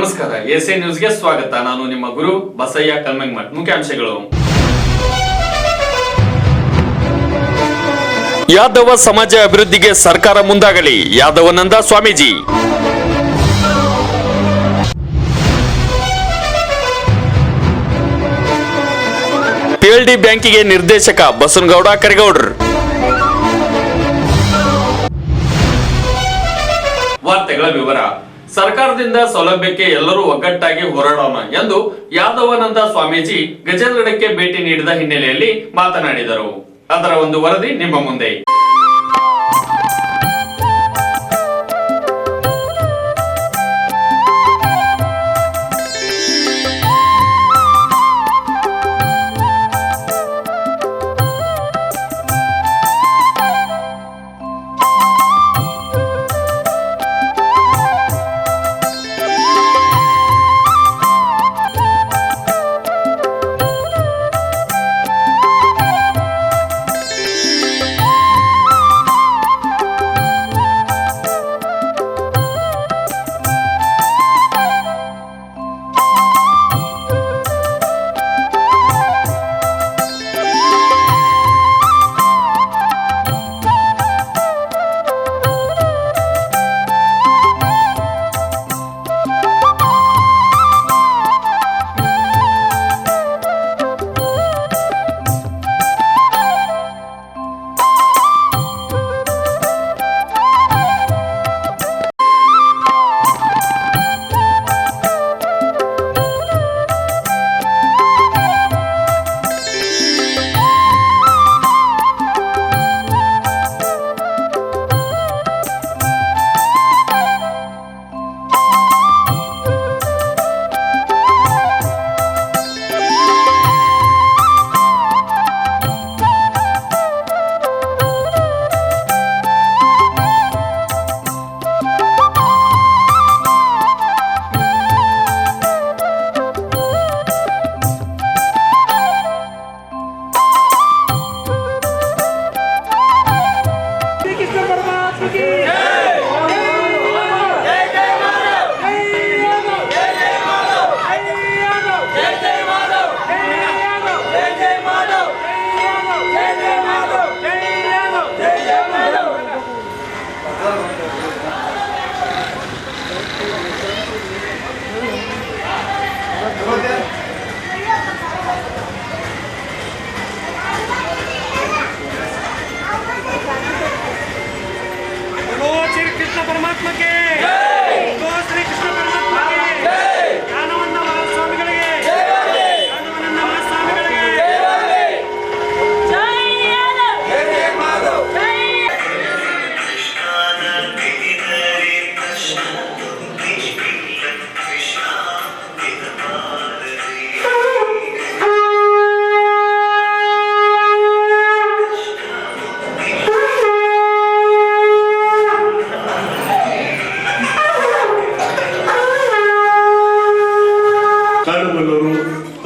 ನಮಸ್ಕಾರ, ಎಸ್ಎ ನ್ಯೂಸ್ಗೆ ಸ್ವಾಗತ. ನಾನು ನಿಮ್ಮ ಗುರು ಬಸಯ್ಯ ಕಲ್ಮಂಗಮಠ್. ಮುಖ್ಯಾಂಶಗಳು: ಯಾದವ ಸಮಾಜ ಅಭಿವೃದ್ಧಿಗೆ ಸರ್ಕಾರ ಮುಂದಾಗಲಿ, ಯಾದವಾನಂದ ಸ್ವಾಮೀಜಿ. ಪಿಎಲ್ಡಿ ಬ್ಯಾಂಕಿಗೆ ನಿರ್ದೇಶಕ ಬಸನಗೌಡ ಕರಿಗೌಡ್ರು. ವಾರ್ತೆಗಳ ವಿವರ. ಸರ್ಕಾರದಿಂದ ಸೌಲಭ್ಯಕ್ಕೆ ಎಲ್ಲರೂ ಒಗ್ಗಟ್ಟಾಗಿ ಹೋರಾಡೋಣ ಎಂದು ಯಾದವಾನಂದ ಸ್ವಾಮೀಜಿ ಗಜೇಂದ್ರಗಡಕ್ಕೆ ಭೇಟಿ ನೀಡಿದ ಹಿನ್ನೆಲೆಯಲ್ಲಿ ಮಾತನಾಡಿದರು. ಅದರ ಒಂದು ವರದಿ ನಿಮ್ಮ ಮುಂದೆ.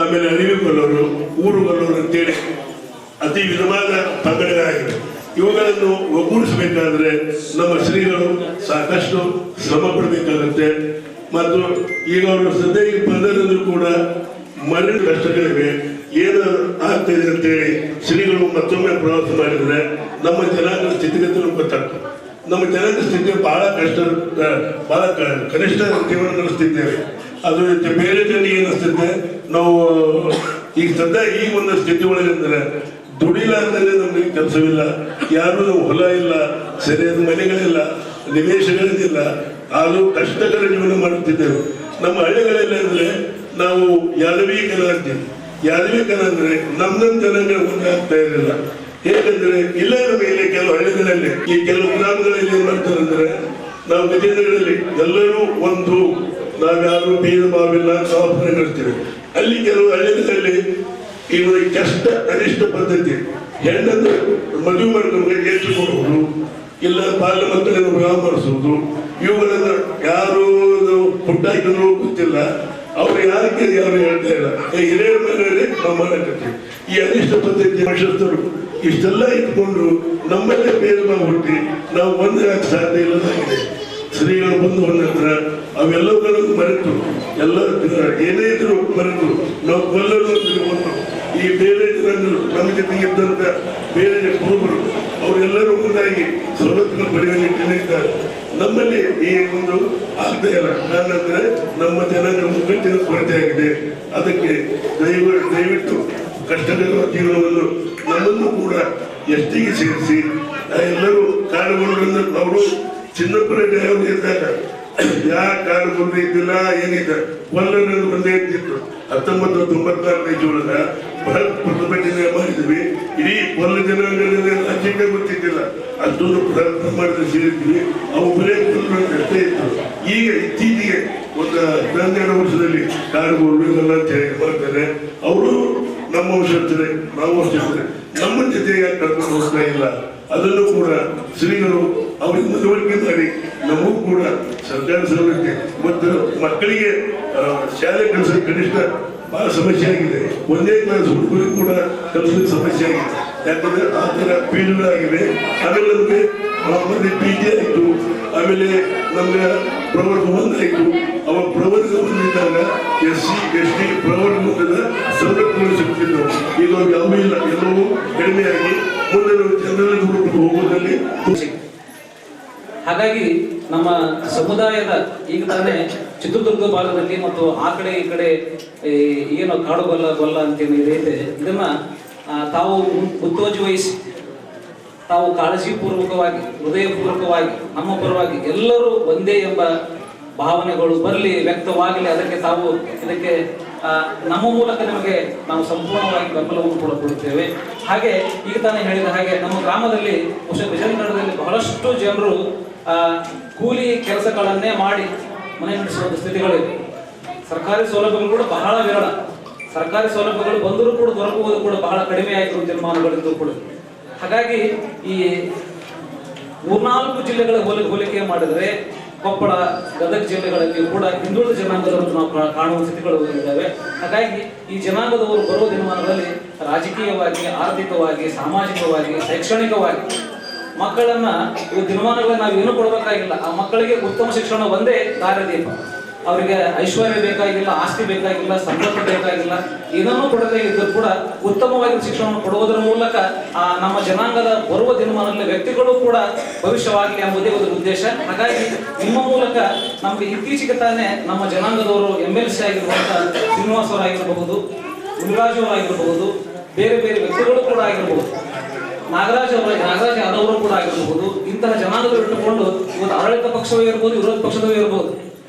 ಆಮೇಲೆ ಅರಿವಿಗೊಲ್ಲವರು, ಊರುಗೊಲ್ಲವರು ಅಂತೇಳಿ ಅತಿ ವಿಧವಾದ ಪಂಗಡಗಳಾಗಿವೆ. ಇವುಗಳನ್ನು ಒಗ್ಗೂಡಿಸಬೇಕಾದ್ರೆ ನಮ್ಮ ಶ್ರೀಗಳು ಸಾಕಷ್ಟು ಶ್ರಮ ಪಡಬೇಕಾಗುತ್ತೆ. ಮತ್ತು ಈಗ ಅವರು ಸದ್ಯ ಪದರಲ್ಲೂ ಕೂಡ ಮರಳು ಕಷ್ಟಗಳಿವೆ. ಏನು ಆಗ್ತಿದೆ ಅಂತೇಳಿ ಶ್ರೀಗಳು ಮತ್ತೊಮ್ಮೆ ಪ್ರವಾಸ ಮಾಡಿದ್ರೆ ನಮ್ಮ ಜನಾಂಗದ ಸ್ಥಿತಿಗತಿಗಳು ಗೊತ್ತಾಗ್ತದೆ. ನಮ್ಮ ಜನಾಂಗ ಸ್ಥಿತಿ ಬಹಳ ಕನಿಷ್ಠ ಜೀವನ ನಡೆಸ್ತಿದ್ದೇವೆ. ಅದು ಬೇರೆ ಜನರಿಗೆ ಏನಿಸ್ತದೆ, ನಾವು ಈಗ ಸದ್ಯ ಈ ಒಂದು ಸ್ಥಿತಿ ಒಳಗಂದ್ರೆ ದುಡಿಲಾರ್ದರೆ ನಮ್ಗೆ ಕೆಲಸವಿಲ್ಲ, ಯಾರು ನಾವು ಹೊಲ ಇಲ್ಲ, ಸರಿಯಾದ ಮನೆಗಳಿಲ್ಲ, ನಿವೇಶಗಳಿಲ್ಲ, ಅದು ಕಷ್ಟಕರ ಜೀವನ ಮಾಡುತ್ತಿದ್ದೇವೆ. ನಮ್ಮ ಹಳ್ಳಿಗಳಲ್ಲಿ ಅಂದ್ರೆ ನಾವು ಯಾದವೀಕರ ಅಂತೀವಿ. ಯಾದವೀಕರ ಅಂದ್ರೆ ನಮ್ಮ ಜನಾಂಗ ಮುಂದಾಗ್ತಾ ಇರಲಿಲ್ಲ. ಹೇಗಂದ್ರೆ ಇಲ್ಲೇ ಮೇಲೆ ಕೆಲವು ಹಳ್ಳಿಗಳಲ್ಲಿ, ಈ ಕೆಲವು ಗ್ರಾಮಗಳಲ್ಲಿ ಏನ್ ಮಾಡ್ತಾರೆ ಅಂದ್ರೆ, ನಾವು ಗಜೇಂದ್ರಗಳಲ್ಲಿ ಎಲ್ಲರೂ ಒಂದು, ನಾವ್ಯಾರು ಭೇದ ಭಾವಿಲ್ಲ, ಜವಾಬ್ದಾರಿ ನಡೆಸ್ತೀವಿ. ಅಲ್ಲಿ ಕೆಲವು ಹಳ್ಳಿಗಳಲ್ಲಿ ಇವ ಕಷ್ಟ ಅನಿಷ್ಟ ಪದ್ಧತಿ, ಹೆಣ್ಣನ್ನು ಮದುವೆ ಮಾಡಿಕೊಂಡು ಹೆಚ್ಚು ಕೊಡುವುದು, ಇಲ್ಲ ಬಾಲ್ಯ ಮಕ್ಕಳನ್ನು ವಿವಾಹ ಮಾಡಿಸುವುದು, ಇವುಗಳನ್ನು ಯಾರು ಹುಟ್ಟಾಕಿದ್ರು ಗೊತ್ತಿಲ್ಲ. ಅವ್ರು ಯಾರಿಗೆ ಯಾರು ಹೇಳ್ತಾ ಇಲ್ಲ, ಹಿರಿಯರ ಮೇಲೆ ನಾವು ಮಾಡಕತ್ತೀವಿ. ಈ ಅನಿಷ್ಟ ಪದ್ಧತಿ ಮನುಷ್ಯರು ಇಷ್ಟೆಲ್ಲ ಇಟ್ಕೊಂಡು ನಮ್ಮಲ್ಲೇ ಬೇರೆ ಹುಟ್ಟಿ ನಾವು ಒಂದಾಗಕ್ಕೆ ಸಾಧ್ಯ ಇಲ್ಲದಾಗಿದೆ. ಶ್ರೀಗಳು ಬಂದು ಬಂದ ನಂತರ ಅವೆಲ್ಲವುಗಳನ್ನು ಮರೆತು ಎಲ್ಲ ಏನೇ ಇದ್ರು ಬರೆದು ನಾವು ಕೊಲ್ಲರು ಒಂದು ಈ ಬೇರೆ ಜನರು ನಮ್ಮ ಜೊತೆಗೆ ಇದ್ದಂತ ಬೇರೆ ಕುರುಬರು ಅವರೆಲ್ಲರೂ ಮುಂದಾಗಿ ಸವಲತ್ತುಗಳು ಪಡೆಯುವ ನಿಟ್ಟಿನಿದ್ದಾರೆ. ನಮ್ಮಲ್ಲಿ ಈ ಒಂದು ಆಗ್ತಾ ಇಲ್ಲ. ನಾನಂದ್ರೆ ನಮ್ಮ ಜನಾಂಗ ಮುಗ್ಗಟ್ಟಿನ ಕೊರತೆ ಆಗಿದೆ. ಅದಕ್ಕೆ ದಯವಿಟ್ಟು ಕಷ್ಟವಿರುವ ಜೀವನವನ್ನು ನಮ್ಮನ್ನು ಕೂಡ ಎಷ್ಟಿಗೆ ಸೇರಿಸಿ ಎಲ್ಲರೂ ಕಾಡುಗಳನ್ನು ಅವರು ಚಿನ್ನಪ್ಪನ ಡ್ರೈವರ್ ಇದ್ದಾಗ ಯಾವ ಕಾಡುಗಳು ಇದ್ದಿಲ್ಲ ಏನಿಲ್ಲ ಕೊಲ್ಲರು ಒಂದೇ ಇರ್ತಿತ್ತು. 1994 ಜೂನದ ಬೃಹತ್ ಪ್ರತಿಭಟನೆ ಮಾಡಿದ್ವಿ. ಇಡೀ ಕೊಲ್ಲ ಜನಾಂಗದಲ್ಲಿ ರಾಜ್ಯಕ್ಕೆ ಗೊತ್ತಿದ್ದಿಲ್ಲ. ಅಷ್ಟೊಂದು ಪ್ರಮಾಣದ ಸೇರಿದ್ವಿ. ಅವು ಬರೇ ಕೊಲ್ಲರು ಅಷ್ಟೇ ಇತ್ತು. ಈಗ ಇತ್ತೀಚೆಗೆ ಒಂದು 12 ವರ್ಷದಲ್ಲಿ ಕಾಡುಗಳು ಇವೆಲ್ಲ ಮಾಡ್ತಾರೆ. ಅವರು ನಮ್ಮ ವರ್ಷಿರ್ತಾರೆ, ನಾವು ವರ್ಷಿರ್ತಾರೆ. ನಮ್ಮ ಜೊತೆಗೆ ಕರ್ಕೊಂಡು ಹೋಗ್ತಾ ಇಲ್ಲ. ಅದನ್ನು ಕೂಡ ಶ್ರೀಗಳು ಅವರಿಗೆ ಮನವರಿಕೆ ಮಾಡಿ ನಮಗೂ ಕೂಡ ಸರ್ಕಾರ ಸೌಲಭ್ಯ ಮತ್ತು ಮಕ್ಕಳಿಗೆ ಶಾಲೆ ಕಲಿಸೋದು ಕನಿಷ್ಠ ಬಹಳ ಸಮಸ್ಯೆ ಆಗಿದೆ. 1ನೇ ಕ್ಲಾಸ್ ಹುಡುಗರಿಗೆ ಕೂಡ ಕಲಿಸೋದು ಸಮಸ್ಯೆ ಆಗಿದೆ. ಯಾಕಂದ್ರೆ ಆ ಥರ ಪೀಳಿಗೆಗಳಾಗಿವೆ. ಆಮೇಲೆ ನಮಗೆ ಮತ್ತೆ PG ಆಯಿತು. ಆಮೇಲೆ ನಮ್ಗೆ ಪ್ರವರ್ಗ 1 ಆಯಿತು. ಅವ ಪ್ರವರ್ಗ ಬಂದಿದ್ದಾಗ SC ST ಪ್ರವರ್ಗ ಮುಂದದ ಸವಲತ್ತುಗಳು ಸಿಗ್ತಿದ್ದವು. ಈಗ ಅವ್ರಿಗೆ ಅವೂ ಇಲ್ಲ. ಎಲ್ಲವೂ ಕಡಿಮೆಯಾಗಿ ಮುಂದೆ ಜನರಲ್ಲಿ ಹುಡುಕಲು ಹೋಗೋದಲ್ಲಿ. ಹಾಗಾಗಿ ನಮ್ಮ ಸಮುದಾಯದ ಈಗ ತಾನೇ ಚಿತ್ರದುರ್ಗ ಭಾಗದಲ್ಲಿ ಮತ್ತು ಆ ಕಡೆ ಈ ಕಡೆ ಏನು ಕಾಡುಗೊಲ್ಲ ಅಂತೇನು ಇದೈತೆ, ಇದನ್ನ ತಾವು ಮುತುವರ್ಜಿ ವಹಿಸಿ ತಾವು ಕಾಳಜಿಪೂರ್ವಕವಾಗಿ ಹೃದಯಪೂರ್ವಕವಾಗಿ ನಮ್ಮ ಪರವಾಗಿ ಎಲ್ಲರೂ ಒಂದೇ ಎಂಬ ಭಾವನೆಗಳು ಬರಲಿ, ವ್ಯಕ್ತವಾಗಲಿ. ಅದಕ್ಕೆ ತಾವು ಇದಕ್ಕೆ ನಮ್ಮ ಮೂಲಕ ನಿಮಗೆ ನಾವು ಸಂಪೂರ್ಣವಾಗಿ ಬೆಂಬಲವನ್ನು ಕೂಡ ಕೊಡುತ್ತೇವೆ. ಹಾಗೆ ಈಗ ತಾನೇ ಹೇಳಿದ ಹಾಗೆ ನಮ್ಮ ಗ್ರಾಮದಲ್ಲಿ ಗಜೇಂದ್ರಗಢದಲ್ಲಿ ಬಹಳಷ್ಟು ಜನರು ಕೂಲಿ ಕೆಲಸಗಳನ್ನೇ ಮಾಡಿ ಮನೆ ನಡೆಸುವ ಸ್ಥಿತಿಗಳಿವೆ. ಸರ್ಕಾರಿ ಸೌಲಭ್ಯಗಳು ಕೂಡ ಬಹಳ ವಿರಳ. ಸರ್ಕಾರಿ ಸೌಲಭ್ಯಗಳು ಬಂದರೂ ಕೂಡ ದೊರಕುವುದು ಕೂಡ ಬಹಳ ಕಡಿಮೆ ಆಯಿತು ತೀರ್ಮಾನಗಳಿದ್ದು ಕೂಡ. ಹಾಗಾಗಿ ಈ 3-4 ಜಿಲ್ಲೆಗಳ ಹೋಲಿಕೆ ಮಾಡಿದರೆ ಕೊಪ್ಪಳ, ಗದಗ ಜಿಲ್ಲೆಗಳಲ್ಲಿ ಕೂಡ ಹಿಂದುಳಿದ ಜನಾಂಗದವರು ನಾವು ಕಾಣುವ ಸ್ಥಿತಿಗಳು ಇದ್ದಾವೆ. ಹಾಗಾಗಿ ಈ ಜನಾಂಗದವರು ಬರುವ ದಿನಮಾನಗಳಲ್ಲಿ ರಾಜಕೀಯವಾಗಿ, ಆರ್ಥಿಕವಾಗಿ, ಸಾಮಾಜಿಕವಾಗಿ, ಶೈಕ್ಷಣಿಕವಾಗಿ ಮಕ್ಕಳನ್ನ ಈ ದಿನಮಾನಗಳಲ್ಲಿ ನಾವು ಏನು ಕೊಡಬೇಕಾಗಿಲ್ಲ. ಆ ಮಕ್ಕಳಿಗೆ ಉತ್ತಮ ಶಿಕ್ಷಣ ಒಂದೇ ದಾರಿದೀಪ. ಅವರಿಗೆ ಐಶ್ವರ್ಯ ಬೇಕಾಗಿಲ್ಲ, ಆಸ್ತಿ ಬೇಕಾಗಿಲ್ಲ, ಸಂಪತ್ತು ಬೇಕಾಗಿಲ್ಲ. ಏನನ್ನೂ ಕೊಡದೇ ಇದ್ದರೂ ಕೂಡ ಉತ್ತಮವಾಗಿ ಶಿಕ್ಷಣವನ್ನು ಕೊಡುವುದರ ಮೂಲಕ ನಮ್ಮ ಜನಾಂಗದ ಬರುವ ದಿನಮಾನಗಳಲ್ಲಿ ವ್ಯಕ್ತಿಗಳು ಕೂಡ ಭವಿಷ್ಯವಾಗಲಿ ಎಂಬುದೇ ಒಂದು ಉದ್ದೇಶ. ಹಾಗಾಗಿ ನಿಮ್ಮ ಮೂಲಕ ನಮಗೆ ಇತ್ತೀಚೆಗೆ ತಾನೇ ನಮ್ಮ ಜನಾಂಗದವರು MLC ಆಗಿರುವಂಥ ಶ್ರೀನಿವಾಸ್ ಅವರಾಗಿರಬಹುದು, ಮುನಿರಾಜ್ ಅವರಾಗಿರಬಹುದು, ಬೇರೆ ಬೇರೆ ವ್ಯಕ್ತಿಗಳು ಕೂಡ ಆಗಿರಬಹುದು, ನಾಗರಾಜ್ ಯಾದವ್ ಅವರು ಕೂಡ ಆಗಿರಬಹುದು. ಇಂತಹ ಜನಾಂಗದವರು ಇಟ್ಟುಕೊಂಡು ಇವತ್ತು ಆಡಳಿತ ಪಕ್ಷವೇ ಇರಬಹುದು, ವಿರೋಧ ಪಕ್ಷದವೇ ಇರಬಹುದು.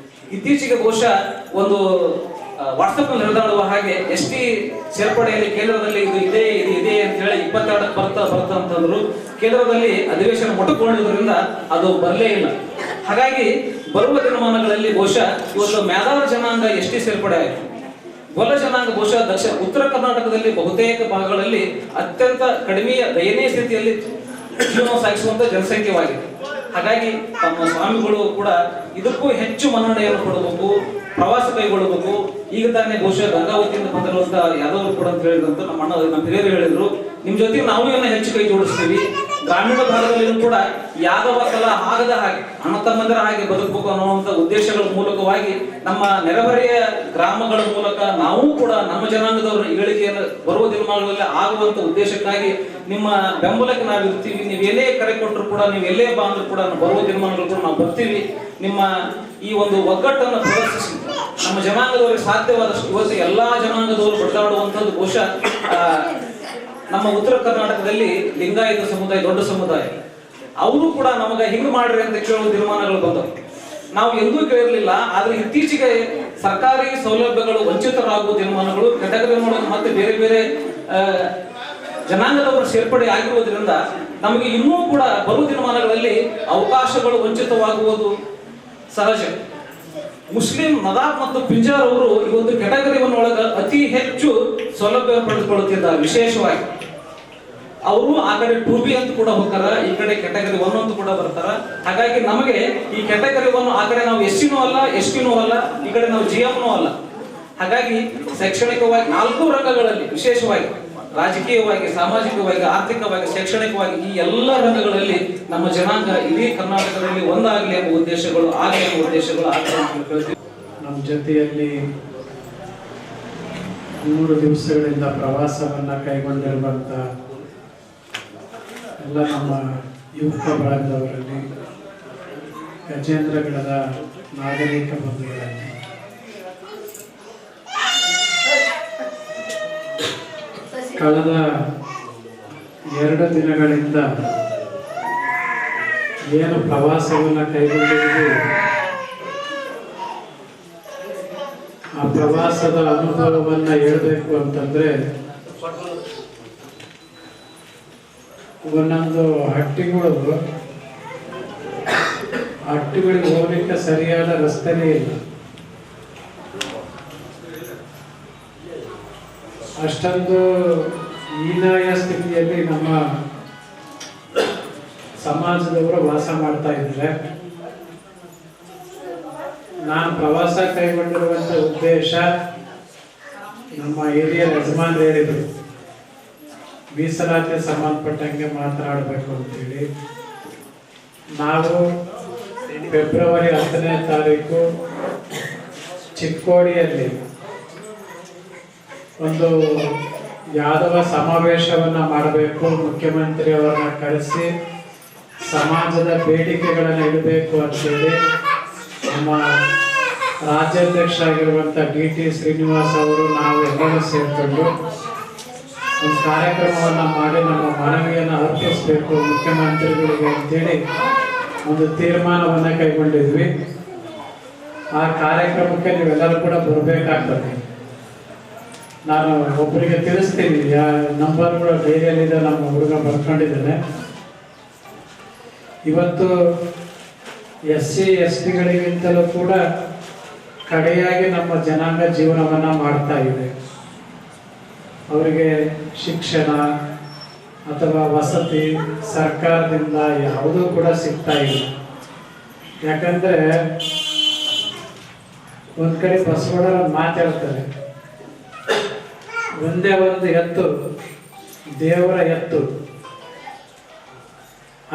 ಇತ್ತೀಚೆಗೆ ಬಹುಶಃ ಒಂದು ವಾಟ್ಸಪ್ ನಲ್ಲಿ ಹರಿದಾಡುವ ಹಾಗೆ ST ಸೇರ್ಪಡೆಯಲ್ಲಿ ಕೇಂದ್ರದಲ್ಲಿ ಇದು ಇದೆ ಅಂತ ಹೇಳಿ 22 ಬರ್ತಾ ಅಂತಂದ್ರು. ಕೇಂದ್ರದಲ್ಲಿ ಅಧಿವೇಶನ ಮೊಟಕುಗೊಂಡಿದ್ದರಿಂದ ಅದು ಬರಲೇ ಇಲ್ಲ. ಹಾಗಾಗಿ ಬರುವ ದಿನಮಾನಗಳಲ್ಲಿ ಬಹುಶಃ ಇವತ್ತು ಮ್ಯಾದಾರ ಜನಾಂಗ ST ಸೇರ್ಪಡೆ ಆಯಿತು. ಗೊಲ್ಲ ಜನಾಂಗ ಬಹುಶಃ ಉತ್ತರ ಕರ್ನಾಟಕದಲ್ಲಿ ಬಹುತೇಕ ಭಾಗಗಳಲ್ಲಿ ಅತ್ಯಂತ ಕಡಿಮೆಯ ದಯನೀಯ ಸ್ಥಿತಿಯಲ್ಲಿ ಜೀವನ ಸಾಗಿಸುವಂತ ಜನಸಂಖ್ಯೆವಾಗಿದೆ. ಹಾಗಾಗಿ ತಮ್ಮ ಸ್ವಾಮಿಗಳು ಕೂಡ ಇದಕ್ಕೂ ಹೆಚ್ಚು ಮನ್ನಣೆಯನ್ನು ಕೊಡಬೇಕು, ಪ್ರವಾಸ ಕೈಗೊಳ್ಳಬೇಕು. ಈಗ ತಾನೇ ಬಹುಶಃ ಗಂಗಾವತಿಯಿಂದ ಬಂದಿರುವಂತ ಯಾದವರು ಕೂಡ ಅಂತ ಹೇಳಿದಂತ ನಮ್ಮ ಹಿರಿಯರು ಹೇಳಿದ್ರು, ನಿಮ್ ಜೊತೆ ನಾವು ಏನೋ ಹೆಚ್ಚು ಕೈ ಜೋಡಿಸ್ತೀವಿ. ಗ್ರಾಮೀಣ ಭಾಗದಲ್ಲಿ ಕೂಡ ಯಾದವ ಕಲಾ ಆಗದ ಹಾಗೆ ಅಣ್ಣ ತಮ್ಮಂದರ ಹಾಗೆ ಬದುಕಬೇಕು ಅನ್ನುವಂಥ ಉದ್ದೇಶಗಳ ಮೂಲಕವಾಗಿ ನಮ್ಮ ನೆರೆಹೊರೆಯ ಗ್ರಾಮಗಳ ಮೂಲಕ ನಾವು ಕೂಡ ನಮ್ಮ ಜನಾಂಗದವರ ಏಳಿಗೆಯನ್ನು ಬರುವ ದಿನಮಾನಗಳಲ್ಲಿ ಆಗುವಂತ ಉದ್ದೇಶಕ್ಕಾಗಿ ನಿಮ್ಮ ಬೆಂಬಲಕ್ಕೆ ನಾವು ಇರ್ತೀವಿ. ನೀವು ಎಲ್ಲೇ ಕರೆ ಕೊಟ್ಟರು ಕೂಡ, ನೀವು ಎಲ್ಲೇ ಬಂದ್ರು ಕೂಡ ಬರುವ ದಿನಮಾನಗಳು ಕೂಡ ನಾವು ಬರ್ತೀವಿ. ನಿಮ್ಮ ಈ ಒಂದು ಒಗ್ಗಟ್ಟನ್ನು ಪ್ರದರ್ಶಿಸಿ ನಮ್ಮ ಜನಾಂಗದವರಿಗೆ ಸಾಧ್ಯವಾದಷ್ಟು ಇವತ್ತು ಎಲ್ಲಾ ಜನಾಂಗದವರು ಬಡದಾಡುವಂಥದ್ದು ಬಹುಶಃ ನಮ್ಮ ಉತ್ತರ ಕರ್ನಾಟಕದಲ್ಲಿ ಲಿಂಗಾಯತ ಸಮುದಾಯ ದೊಡ್ಡ ಸಮುದಾಯ. ಅವರು ಕೂಡ ನಮಗೆ ಹಿಂಗೆ ಮಾಡ್ರಿ ಅಂತ ಕೇಳುವ ತೀರ್ಮಾನಗಳು ಬಂದವು. ನಾವು ಎಂದೂ ಕೇಳಿರಲಿಲ್ಲ. ಆದ್ರೆ ಇತ್ತೀಚೆಗೆ ಸರ್ಕಾರಿ ಸೌಲಭ್ಯಗಳು ವಂಚಿತರಾಗುವ ತೀರ್ಮಾನಗಳು ಕೆಟಗರಿ ಮಾಡೋದು ಮತ್ತೆ ಬೇರೆ ಬೇರೆ ಜನಾಂಗದವರು ಸೇರ್ಪಡೆ ಆಗಿರುವುದರಿಂದ ನಮಗೆ ಇನ್ನೂ ಕೂಡ ಬರುವ ದಿನಮಾನಗಳಲ್ಲಿ ಅವಕಾಶಗಳು ವಂಚಿತವಾಗುವುದು ಸಹಜ. ಮುಸ್ಲಿಂ ನದಾಫ್ ಮತ್ತು ಪಿಂಜಾರ್ ಅವರು ಈ ಒಂದು ಕೆಟಗರಿ ಒಳಗ ಅತಿ ಹೆಚ್ಚು ಸೌಲಭ್ಯ ಪಡೆದುಕೊಳ್ಳುತ್ತಿದ್ದಾರೆ. ವಿಶೇಷವಾಗಿ ಅವರು ಆ ಕಡೆ 2B ಅಂತ ಕೂಡ ಹೋಗ್ತಾರ, ಈ ಕಡೆ ಕೆಟಗರಿ 1 ಅಂತ ಕೂಡ ಬರ್ತಾರ. ಹಾಗಾಗಿ ನಮಗೆ ಈ ಕೆಟಗರಿ 1 ಆ ಕಡೆ ನಾವು SC ನೂ ಅಲ್ಲ, ST ನೂ ಅಲ್ಲ, ಈ ಕಡೆ ನಾವು GM ನೂ ಅಲ್ಲ. ಹಾಗಾಗಿ ಶೈಕ್ಷಣಿಕವಾಗಿ 4 ರಂಗಗಳಲ್ಲಿ ವಿಶೇಷವಾಗಿ ರಾಜಕೀಯವಾಗಿ, ಸಾಮಾಜಿಕವಾಗಿ, ಆರ್ಥಿಕವಾಗಿ, ಶೈಕ್ಷಣಿಕವಾಗಿ ಈ ಎಲ್ಲ ರಂಗಗಳಲ್ಲಿ ನಮ್ಮ ಜನಾಂಗ ಇಡೀ ಕರ್ನಾಟಕದಲ್ಲಿ ಒಂದಾಗಲಿ ಎಂಬ ಉದ್ದೇಶಗಳು ಆಗಲಿ ಎಂಬ ಉದ್ದೇಶಗಳು ಆಗ್ತದೆ. ನಮ್ಮ ಜೊತೆಯಲ್ಲಿ 3 ದಿವಸಗಳಿಂದ ಪ್ರವಾಸವನ್ನು ಕೈಗೊಂಡಿರುವಂಥ ಎಲ್ಲ ನಮ್ಮ ಯುವಕ ಬಳಗದವರಲ್ಲಿ, ಗಜೇಂದ್ರಗಡದ ನಾಗರಿಕ ಬಂಧುಗಳಲ್ಲಿ, ಕಳೆದ 2 ದಿನಗಳಿಂದ ಏನು ಪ್ರವಾಸವನ್ನು ಕೈಗೊಂಡಿದ್ದೀವಿ, ಆ ಪ್ರವಾಸದ ಅನುಭವವನ್ನು ಹೇಳಬೇಕು ಅಂತಂದ್ರೆ, ಒಂದೊಂದು ಹಟ್ಟಿಗಳಿಗೆ ಹೋಗ್ಲಿಕ್ಕೆ ಸರಿಯಾದ ರಸ್ತೆನೇ ಇಲ್ಲ. ಅಷ್ಟೊಂದು ಹೀನಾಯ ಸ್ಥಿತಿಯಲ್ಲಿ ನಮ್ಮ ಸಮಾಜದವರು ವಾಸ ಮಾಡ್ತಾ ಇದ್ದಾರೆ. ನಾನು ಪ್ರವಾಸ ಕೈಗೊಂಡಿರುವಂಥ ಉದ್ದೇಶ, ನಮ್ಮ ಹಿರಿಯ ಯಜಮಾನರು ಹೇಳಿದರು, ಮೀಸಲಾತಿ ಸಂಬಂಧಪಟ್ಟಂಗೆ ಮಾತನಾಡಬೇಕು ಅಂತೇಳಿ. ನಾವು ಫೆಬ್ರವರಿ 10ನೇ ತಾರೀಕು ಚಿಕ್ಕೋಡಿಯಲ್ಲಿ ಒಂದು ಯಾದವ ಸಮಾವೇಶವನ್ನು ಮಾಡಬೇಕು, ಮುಖ್ಯಮಂತ್ರಿ ಅವರನ್ನ ಕರೆಸಿ ಸಮಾಜದ ಬೇಡಿಕೆಗಳನ್ನು ಇಡಬೇಕು ಅಂತೇಳಿ ನಮ್ಮ ರಾಜ್ಯಾಧ್ಯಕ್ಷ ಆಗಿರುವಂಥ DT ಶ್ರೀನಿವಾಸ್ ಅವರು ನಾವು ಎಲ್ಲರೂ ಸೇರಿಕೊಂಡು ಒಂದು ಕಾರ್ಯಕ್ರಮವನ್ನು ಮಾಡಿ ನಮ್ಮ ಮನವಿಯನ್ನು ಅರ್ಪಿಸಬೇಕು ಮುಖ್ಯಮಂತ್ರಿಗಳಿಗೆ ಅಂತೇಳಿ ಒಂದು ತೀರ್ಮಾನವನ್ನು ಕೈಗೊಂಡಿದ್ವಿ. ಆ ಕಾರ್ಯಕ್ರಮಕ್ಕೆ ನೀವೆಲ್ಲರೂ ಕೂಡ ಬರಬೇಕಾಗ್ತದೆ. ನಾನು ಒಬ್ಬರಿಗೆ ತಿಳಿಸ್ತೀನಿ, ನಂಬರ್ ಕೂಡ ಡೈರಿಯಲ್ಲಿದೆ, ನಮ್ಮ ಹುಡುಗ ಬರ್ಕೊಂಡಿದ್ದಾನೆ. ಇವತ್ತು SC STಗಳಿಗಿಂತಲೂ ಕೂಡ ಕಡೆಯಾಗಿ ನಮ್ಮ ಜನಾಂಗ ಜೀವನವನ್ನು ಮಾಡ್ತಾ ಇದೆ. ಅವರಿಗೆ ಶಿಕ್ಷಣ ಅಥವಾ ವಸತಿ ಸರ್ಕಾರದಿಂದ ಯಾವುದೂ ಕೂಡ ಸಿಗ್ತಾ ಇಲ್ಲ. ಯಾಕಂದ್ರೆ ಒಂದ್ ಕಡೆ ಬಸವಣ್ಣ ಮಾತಾಡ್ತಾರೆ, ಒಂದೇ ಒಂದು ಎತ್ತು ದೇವರ ಎತ್ತು,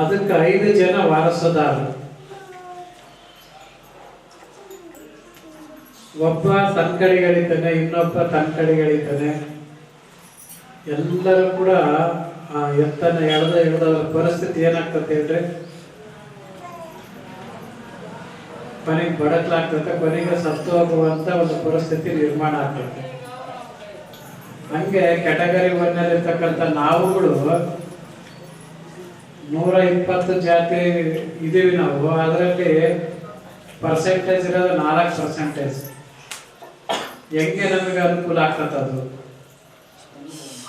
ಅದಕ್ಕೆ 5 ಜನ ವಾರಸುದಾರರು. ಒಬ್ಬ ತನ್ನ ಕಡೆಗಳಿದ್ದಾನೆ, ಇನ್ನೊಬ್ಬ ತನ್ನ ಕಡೆಗಳಿದ್ದಾನೆ. ಎಲ್ಲರೂ ಕೂಡ ಆ ಎತ್ತನ್ನ ಎಳೆದ ಪರಿಸ್ಥಿತಿ ಏನಾಗ್ತದೆ ಹೇಳ್ರಿ, ಕೊನೆಗೆ ಬಡಕ್ಲಾಗ್ತದೆ, ಕೊನೆಗೆ ಸತ್ತು ಹೋಗುವಂತ ಒಂದು ಪರಿಸ್ಥಿತಿ ನಿರ್ಮಾಣ ಆಗ್ತದೆ. ಹಂಗೆ ಕ್ಯಾಟಗರಿ 1ನಲ್ಲಿರ್ತಕ್ಕಂಥ ನಾವುಗಳು 120 ಜಾತಿ ಇದೀವಿ ನಾವು. ಅದರಲ್ಲಿ ಪರ್ಸೆಂಟೇಜ್ ಇರೋದು 4%. ಹೆಂಗೆ ನಮಗೆ ಅನುಕೂಲ ಆಗ್ತದೆ ಅದು,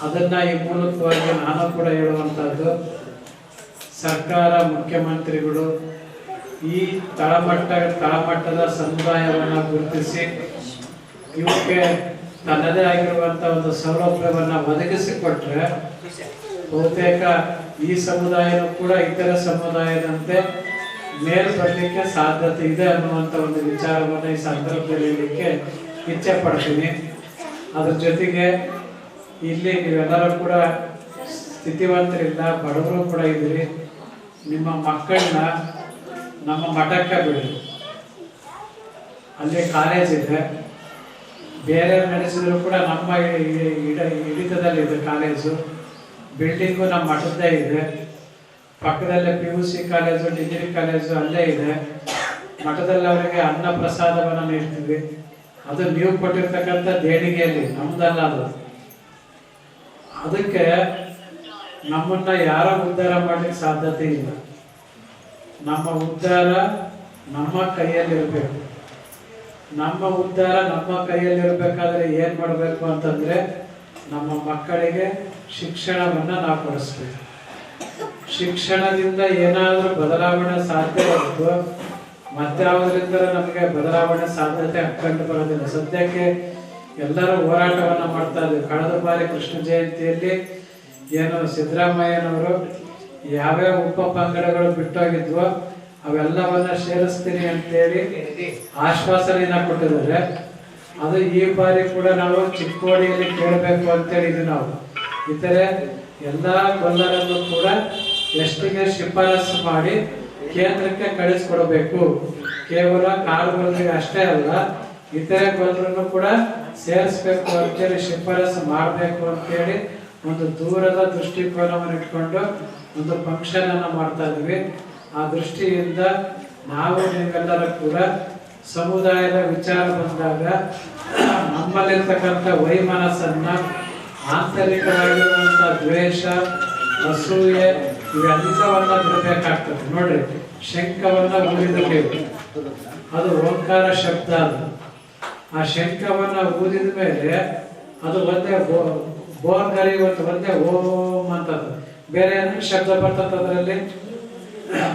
ಅದನ್ನ ಈ ಮೂಲಕವಾಗಿ ನಾನು ಕೂಡ ಹೇಳುವಂಥದ್ದು, ಸರ್ಕಾರ, ಮುಖ್ಯಮಂತ್ರಿಗಳು ಈ ತಳಮಟ್ಟದ ಸಮುದಾಯವನ್ನು ಗುರುತಿಸಿ ಇವಕ್ಕೆ ತನ್ನದೇ ಆಗಿರುವಂಥ ಒಂದು ಸೌಲಭ್ಯವನ್ನು ಒದಗಿಸಿಕೊಟ್ರೆ ಬಹುತೇಕ ಈ ಸಮುದಾಯನೂ ಕೂಡ ಇತರ ಸಮುದಾಯದಂತೆ ಮೇಲ್ ಬರಲಿಕ್ಕೆ ಸಾಧ್ಯತೆ ಇದೆ ಅನ್ನುವಂಥ ಒಂದು ವಿಚಾರವನ್ನು ಈ ಸಂದರ್ಭದಲ್ಲಿ ಹೇಳಲಿಕ್ಕೆ ಇಚ್ಛೆ ಪಡ್ತೀನಿ. ಅದ್ರ ಜೊತೆಗೆ ಇಲ್ಲಿ ನೀವೆಲ್ಲರೂ ಕೂಡ ಸ್ಥಿತಿವಂತರಿಲ್ಲ, ಬಡವರು ಕೂಡ ಇದ್ದೀರಿ. ನಿಮ್ಮ ಮಕ್ಕಳನ್ನ ನಮ್ಮ ಮಠಕ್ಕೆ ಬಿಡಿ, ಅಲ್ಲಿ ಕಾಲೇಜ್ ಇದೆ. ಬೇರೆ ನಡೆಸಿದ್ರು ಕೂಡ ನಮ್ಮ ಹಿಡಿತದಲ್ಲಿದೆ ಕಾಲೇಜು, ಬಿಲ್ಡಿಂಗು ನಮ್ಮ ಮಠದ್ದೇ ಇದೆ. ಪಕ್ಕದಲ್ಲೇ PUC ಕಾಲೇಜು, ಡಿಗ್ರಿ ಕಾಲೇಜು ಅಲ್ಲೇ ಇದೆ. ಮಠದಲ್ಲಿ ಅವರಿಗೆ ಅನ್ನ ಪ್ರಸಾದವನ್ನು ನೀಡ್ತೀವಿ. ಅದು ನೀವು ಕೊಟ್ಟಿರ್ತಕ್ಕಂಥ ದೇಣಿಗೆಯಲ್ಲಿ, ನಮ್ದಲ್ಲ ಅದು. ಅದಕ್ಕೆ ನಮ್ಮನ್ನ ಯಾರ ಉದ್ಧಾರ ಮಾಡ್ಲಿಕ್ಕೆ ಸಾಧ್ಯತೆ ಇಲ್ಲ. ನಮ್ಮ ಉದ್ಧಾರ ನಮ್ಮ ಕೈಯಲ್ಲಿರಬೇಕು. ನಮ್ಮ ಉದ್ಧಾರ ನಮ್ಮ ಕೈಯಲ್ಲಿರ್ಬೇಕಾದ್ರೆ ಏನ್ ಮಾಡಬೇಕು ಅಂತಂದ್ರೆ, ನಮ್ಮ ಮಕ್ಕಳಿಗೆ ಶಿಕ್ಷಣವನ್ನ ನಾವು ಕೊಡಿಸ್ಬೇಕು. ಶಿಕ್ಷಣದಿಂದ ಏನಾದರೂ ಬದಲಾವಣೆ ಸಾಧ್ಯ ಇರುತ್ತೋ, ಮತ್ತಾವುದರಿಂದ ನಮಗೆ ಬದಲಾವಣೆ ಸಾಧ್ಯತೆ ಕಂಡು ಬರೋದಿಲ್ಲ. ಸದ್ಯಕ್ಕೆ ಎಲ್ಲರೂ ಹೋರಾಟವನ್ನ ಮಾಡ್ತಾ ಇದ್ದೀವಿ. ಕಳೆದ ಬಾರಿ ಕೃಷ್ಣ ಜಯಂತಿಯಲ್ಲಿ ಏನು ಸಿದ್ದರಾಮಯ್ಯನವರು ಯಾವ್ಯಾವ ಉಪ ಪಂಗಡಗಳು ಬಿಟ್ಟೋಗಿದ್ವೋ ಅವೆಲ್ಲವನ್ನ ಸೇರಿಸ್ತೀನಿ ಅಂತೇಳಿ ಆಶ್ವಾಸನೆಯನ್ನ ಕೊಟ್ಟಿದ್ದಾರೆ. ಅದು ಈ ಬಾರಿ ಕೂಡ ನಾವು ಚಿಕ್ಕೋಡಿಯಲ್ಲಿ ಕೇಳಬೇಕು ಅಂತೇಳಿ ಇದು ನಾವು ಇತರೆ ಎಲ್ಲಾ ಗೊಲ್ಲರನ್ನು ಕೂಡ ಎಷ್ಟಿಗೆ ಶಿಫಾರಸು ಮಾಡಿ ಕೇಂದ್ರಕ್ಕೆ ಕಳಿಸ್ಕೊಡ್ಬೇಕು. ಕೇವಲ ಕಾಡುಗಳಿಗೆ ಅಷ್ಟೇ ಅಲ್ಲ, ಇತರೆ ಗೊಲ್ಲರನ್ನು ಕೂಡ ಸೇರಿಸ್ಬೇಕು ಅಂತೇಳಿ ಶಿಫಾರಸು ಮಾಡಬೇಕು ಅಂತೇಳಿ ಒಂದು ದೂರದ ದೃಷ್ಟಿಕೋನವನ್ನು ಇಟ್ಕೊಂಡು ಒಂದು ಫಂಕ್ಷನ್ ಅನ್ನು ಮಾಡ್ತಾ ಇದ್ವಿ. ಆ ದೃಷ್ಟಿಯಿಂದ ನಾವು ನೀವೆಲ್ಲರೂ ಕೂಡ ಸಮುದಾಯದ ವಿಚಾರ ಬಂದಾಗ ನಮ್ಮಲ್ಲಿರ್ತಕ್ಕಂಥ ವೈಮನಸ್ಸನ್ನ, ಆಂತರಿಕವಾಗಿರುವಂಥ ದ್ವೇಷ, ಅಸೂಯೆ ಇವೆಲ್ಲವನ್ನ ಬಿಡಬೇಕಾಗ್ತದೆ. ನೋಡ್ರಿ, ಶಂಖವನ್ನ ಊದಿದಬೇಕು, ಅದು ಓಂಕಾರ ಶಬ್ದ. ಅದು ಆ ಶಂಖವನ್ನ ಊದಿದ ಮೇಲೆ ಅದು ಒಂದೇ ಬೋರ್ಗರಿ ಒಂದೇ ಓಂ ಅಂತದ್ದು. ಬೇರೆ ಏನು ಶಬ್ದ ಬರ್ತದೆ ಅದರಲ್ಲಿ?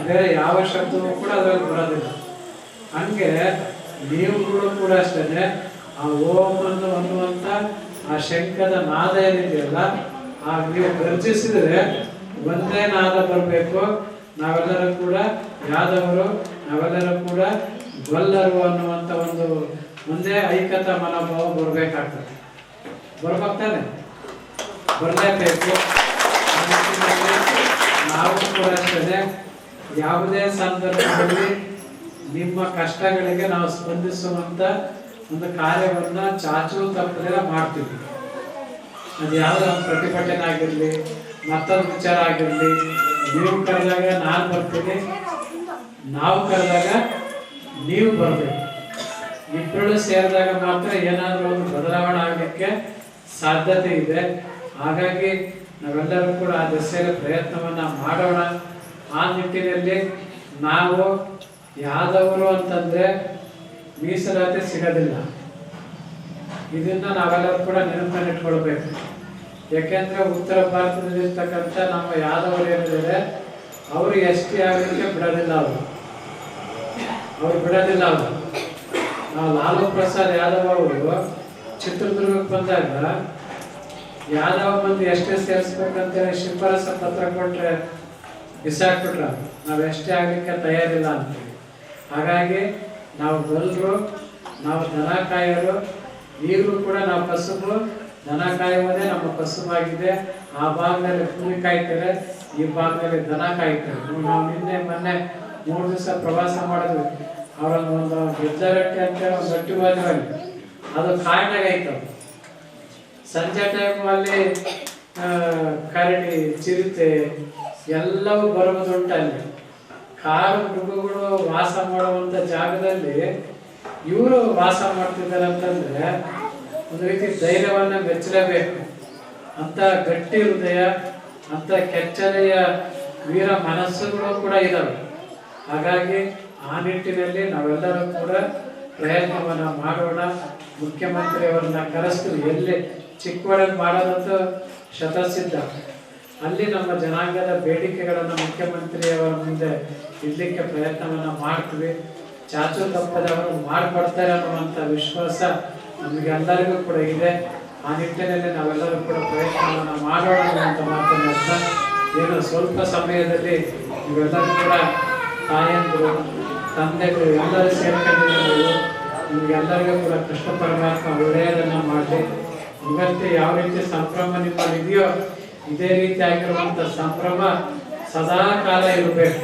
ಬೇರೆ ಯಾವ ಶಬ್ದವೂ ಕೂಡ ಅದರಲ್ಲಿ ಬರೋದಿಲ್ಲ. ಹಂಗೆ ನೀವುಗಳು ಕೂಡ ಅಷ್ಟೇ ಆ ಓಂ ಅನ್ನುವಂಥ ಆ ಶಂಖದ ನಾದ ಏನಿದೆಯಲ್ಲ, ಆ ನೀವು ಗರ್ಜಿಸಿದ್ರೆ ಒಂದೇ ನಾದ ಬರಬೇಕು. ನಾವೆಲ್ಲರೂ ಕೂಡ ಯಾದವರು, ನಾವೆಲ್ಲರೂ ಕೂಡ ಗೊಲ್ಲರು ಅನ್ನುವಂಥ ಒಂದು ಒಂದೇ ಐಕ್ಯತಾ ಮನೋಭಾವ ಬರಬೇಕಾಗ್ತದೆ. ಬರ್ಬೇಕಾನೆ ಬರಲೇಬೇಕು. ನಾವು ಕೂಡ ಅಷ್ಟೇ ಯಾವುದೇ ಸಂದರ್ಭದಲ್ಲಿ ನಿಮ್ಮ ಕಷ್ಟಗಳಿಗೆ ನಾವು ಸ್ಪಂದಿಸುವಂತ ಒಂದು ಕಾರ್ಯವನ್ನ ಚಾಚು ತಪ್ಪದೆ ಮಾಡ್ತೀವಿ. ಅದು ಯಾವುದೋ ಒಂದು ಪ್ರತಿಭಟನೆ ಆಗಿರಲಿ, ಮತ್ತೊಂದು ವಿಚಾರ ಆಗಿರಲಿ, ನೀವು ಕರೆದಾಗ ನಾನು ಬರ್ತೀನಿ, ನಾವು ಕರೆದಾಗ ನೀವು ಬರಬೇಕು. ಇಬ್ಬರು ಸೇರಿದಾಗ ಮಾತ್ರ ಏನಾದರೂ ಒಂದು ಬದಲಾವಣೆ ಆಗಲಿಕ್ಕೆ ಸಾಧ್ಯತೆ ಇದೆ. ಹಾಗಾಗಿ ನಾವೆಲ್ಲರೂ ಕೂಡ ಆ ದಿಸೆಯಲ್ಲಿ ಪ್ರಯತ್ನವನ್ನ ಮಾಡೋಣ. ಆ ನಿಟ್ಟಿನಲ್ಲಿ ನಾವು ಯಾದವರು ಅಂತಂದ್ರೆ ಮೀಸಲಾತಿ ಸಿಗೋದಿಲ್ಲ. ಇದನ್ನ ನಾವೆಲ್ಲರೂ ಕೂಡ ನೆನಪಿಟ್ಕೊಳ್ಬೇಕು. ಯಾಕೆಂದ್ರೆ ಉತ್ತರ ಭಾರತದಲ್ಲಿ ಇರ್ತಕ್ಕಂಥ ನಮ್ಮ ಯಾದವರು ಏನಿದ್ದಾರೆ ಅವರು ಎಸ್.ಟಿ ಆಗಲಿಕ್ಕೆ ಬಿಡೋದಿಲ್ಲ. ಅವ್ರು ಬಿಡೋದಿಲ್ಲ. ನಾವು ಲಾಲು ಪ್ರಸಾದ್ ಯಾದವ್ ಅವರು ಚಿತ್ರದುರ್ಗಕ್ಕೆ ಬಂದಾಗ ಯಾದವ ಮಂದಿ ಎಷ್ಟೇ ಸೇರಿಸ್ಬೇಕಂತೇಳಿ ಶಿಫಾರಸು ಪತ್ರ ಕೊಟ್ರೆ ಬಿಸಾಕ್ಬಿಟ್ರ, ನಾವು ಎಷ್ಟೇ ಆಗ್ಲಿಕ್ಕೆ ತಯಾರಿಲ್ಲ ಅಂತೇಳಿ. ಹಾಗಾಗಿ ನಾವು ಗೊಲ್ಲರು, ನಾವು ದನ ಕಾಯೋರು. ಈಗಲೂ ಕೂಡ ನಾವು ಕಸುಬು ದನ ಕಾಯುವುದೇ ನಮ್ಮ ಕಸುಬಾಗಿದೆ. ಆ ಭಾಗದಲ್ಲಿ ಕೂಲಿ ಕಾಯ್ತಾರೆ, ಈ ಭಾಗದಲ್ಲಿ ದನ ಕಾಯ್ತಾರೆ. ನಾವು ಮೊನ್ನೆ 3 ದಿವಸ ಪ್ರವಾಸ ಮಾಡಿದ್ವಿ. ಅವರ ಒಂದು ಗೆದ್ದರಟ್ಟಿ ಅಂತೇಳಿ ಒಂದು ಗಟ್ಟಿ ಹೋದ್ರಲ್ಲಿ ಅದು ಕಾಡಿನಾಗ ಐತವ. ಸಂಜೆ ಟೈಮಲ್ಲಿ ಕರಡಿ, ಚಿರತೆ ಎಲ್ಲವೂ ಬರುವುದುಂಟು. ಅಲ್ಲಿ ಕಾಡು ಮೃಗಗಳು ವಾಸ ಮಾಡುವಂತ ಜಾಗದಲ್ಲಿ ಇವರು ವಾಸ ಮಾಡ್ತಿದ್ದಾರೆ ಅಂತಂದ್ರೆ ಒಂದು ರೀತಿ ಧೈರ್ಯವನ್ನ ಮೆಚ್ಚಲೇಬೇಕು. ಅಂತ ಗಟ್ಟಿ ಹೃದಯ, ಅಂತ ಕೆಚ್ಚಲೆಯ ವೀರ ಮನಸ್ಸುಗಳು ಕೂಡ ಇದಾವೆ. ಹಾಗಾಗಿ ಆ ನಿಟ್ಟಿನಲ್ಲಿ ನಾವೆಲ್ಲರೂ ಕೂಡ ಪ್ರಯತ್ನವನ್ನ ಮಾಡೋಣ. ಮುಖ್ಯಮಂತ್ರಿಯವರನ್ನ ಕರೆಸ್ತೀವಿ. ಎಲ್ಲಿ ಚಿಕ್ಕವಳಲ್ಲಿ ಮಾಡೋದಂತೂ ಶತಸಿದ್ಧ. ಅಲ್ಲಿ ನಮ್ಮ ಜನಾಂಗದ ಬೇಡಿಕೆಗಳನ್ನು ಮುಖ್ಯಮಂತ್ರಿಯವರ ಮುಂದೆ ಇಡ್ಲಿಕ್ಕೆ ಪ್ರಯತ್ನವನ್ನ ಮಾಡ್ತೀವಿ. ಚಾಚು ತಪ್ಪದೆ ಅವರು ಮಾಡಿಕೊಡ್ತಾರೆ ಅನ್ನುವಂಥ ವಿಶ್ವಾಸ ನಮಗೆಲ್ಲರಿಗೂ ಕೂಡ ಇದೆ. ಆ ನಿಟ್ಟಿನಲ್ಲಿ ನಾವೆಲ್ಲರೂ ಕೂಡ ಪ್ರಯತ್ನವನ್ನು ಮಾಡೋಣ ಅಂತ ಮಾತನ್ನ ಏನು ಸ್ವಲ್ಪ ಸಮಯದಲ್ಲಿ ನೀವೆಲ್ಲರೂ ಕೂಡ ತಾಯಂದರು, ತಂದೆಗಳು ಎಲ್ಲರೂ ಸೇರ್ಕೊಂಡಿದ್ದೀವಿ. ನಿಮಗೆಲ್ಲರಿಗೂ ಕೂಡ ಕೃಷ್ಣ ಪರಮಾತ್ಮ ಒಳ್ಳೆಯದನ್ನು ಮಾಡಲಿ. ಇವತ್ತು ಯಾವ ರೀತಿ ಸಂಭ್ರಮ ನಿಮ್ಮಲ್ಲಿ ಇದೆಯೋ ಇದೇ ರೀತಿ ಆಗಿರುವಂಥ ಸಂಭ್ರಮ ಸದಾ ಕಾಲ ಇರಬೇಕು.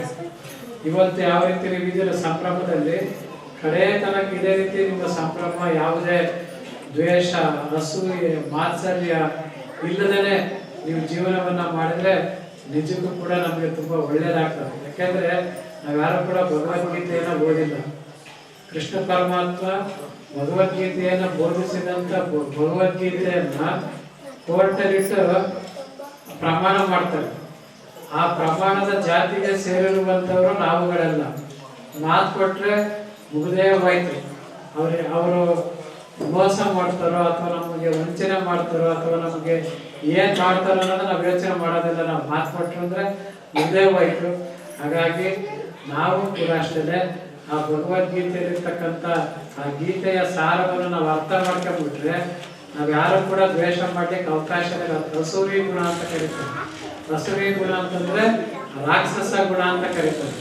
ಇವತ್ತು ಯಾವ ರೀತಿ ನೀವಿದ್ದೀರ ಸಂಭ್ರಮದಲ್ಲಿ ಕಡೆ ತನಕ ಇದೇ ರೀತಿ ನಿಮ್ಮ ಸಂಭ್ರಮ, ಯಾವುದೇ ದ್ವೇಷ, ಅಸೂಯೆ, ಮಾತ್ಸರ್ಯ ಇಲ್ಲದೇ ನೀವು ಜೀವನವನ್ನ ಮಾಡಿದ್ರೆ ನಿಜಕ್ಕೂ ಕೂಡ ನಮಗೆ ತುಂಬಾ ಒಳ್ಳೇದಾಗ್ತದೆ. ಯಾಕೆಂದ್ರೆ ನಾವ್ಯಾರು ಕೂಡ ಭಗವದ್ಗೀತೆಯನ್ನ ಓದಿಲ್ಲ. ಕೃಷ್ಣ ಪರಮಾತ್ಮ ಭಗವದ್ಗೀತೆಯನ್ನ ಬೋಧಿಸಿದಂತ ಭಗವದ್ಗೀತೆಯನ್ನ ಕೋರ್ಟಲ್ಲಿಟ್ಟು ಪ್ರಮಾಣ ಮಾಡ್ತಾರೆ. ಆ ಪ್ರಮಾಣದ ಜಾತಿಗೆ ಸೇರಿರುವಂತವರು ನಾವುಗಳೆಲ್ಲ. ಮಾತು ಕೊಟ್ರೆ ಮುಗ್ದೇ ಹೋಯ್ತು. ಅವರು ಮೋಸ ಮಾಡ್ತಾರೋ ಅಥವಾ ನಮಗೆ ವಂಚನೆ ಮಾಡ್ತಾರೋ ಅಥವಾ ನಮಗೆ ಏನ್ ಮಾಡ್ತಾರೋ ಅನ್ನೋದು ನಾವು ಯೋಚನೆ ಮಾಡೋದಿಲ್ಲ. ನಾವು ಮಾತು ಕೊಟ್ಟರು ಅಂದ್ರೆ ಮುಗ್ದೇ ಹೋಯ್ತು. ಹಾಗಾಗಿ ನಾವು ಕೂಡ ಅಷ್ಟೇ ಆ ಭಗವದ್ಗೀತೆಯಲ್ಲಿರ್ತಕ್ಕಂಥ ಆ ಗೀತೆಯ ಸಾರವನ್ನು ನಾವು ಅರ್ಥ ಮಾಡ್ಕೊಂಡ್ಬಿಟ್ರೆ ನಾವ್ ಯಾರು ಕೂಡ ದ್ವೇಷ ಮಾಡ್ಲಿಕ್ಕೆ ಅವಕಾಶ ಇಲ್ಲ. ರಸೂರಿ ಗುಣ ಅಂತ ಕರೀತಾರೆ. ರಸೂರಿ ಗುಣ ಅಂತಂದ್ರೆ ರಾಕ್ಷಸ ಗುಣ ಅಂತ ಕರೀತಾರೆ.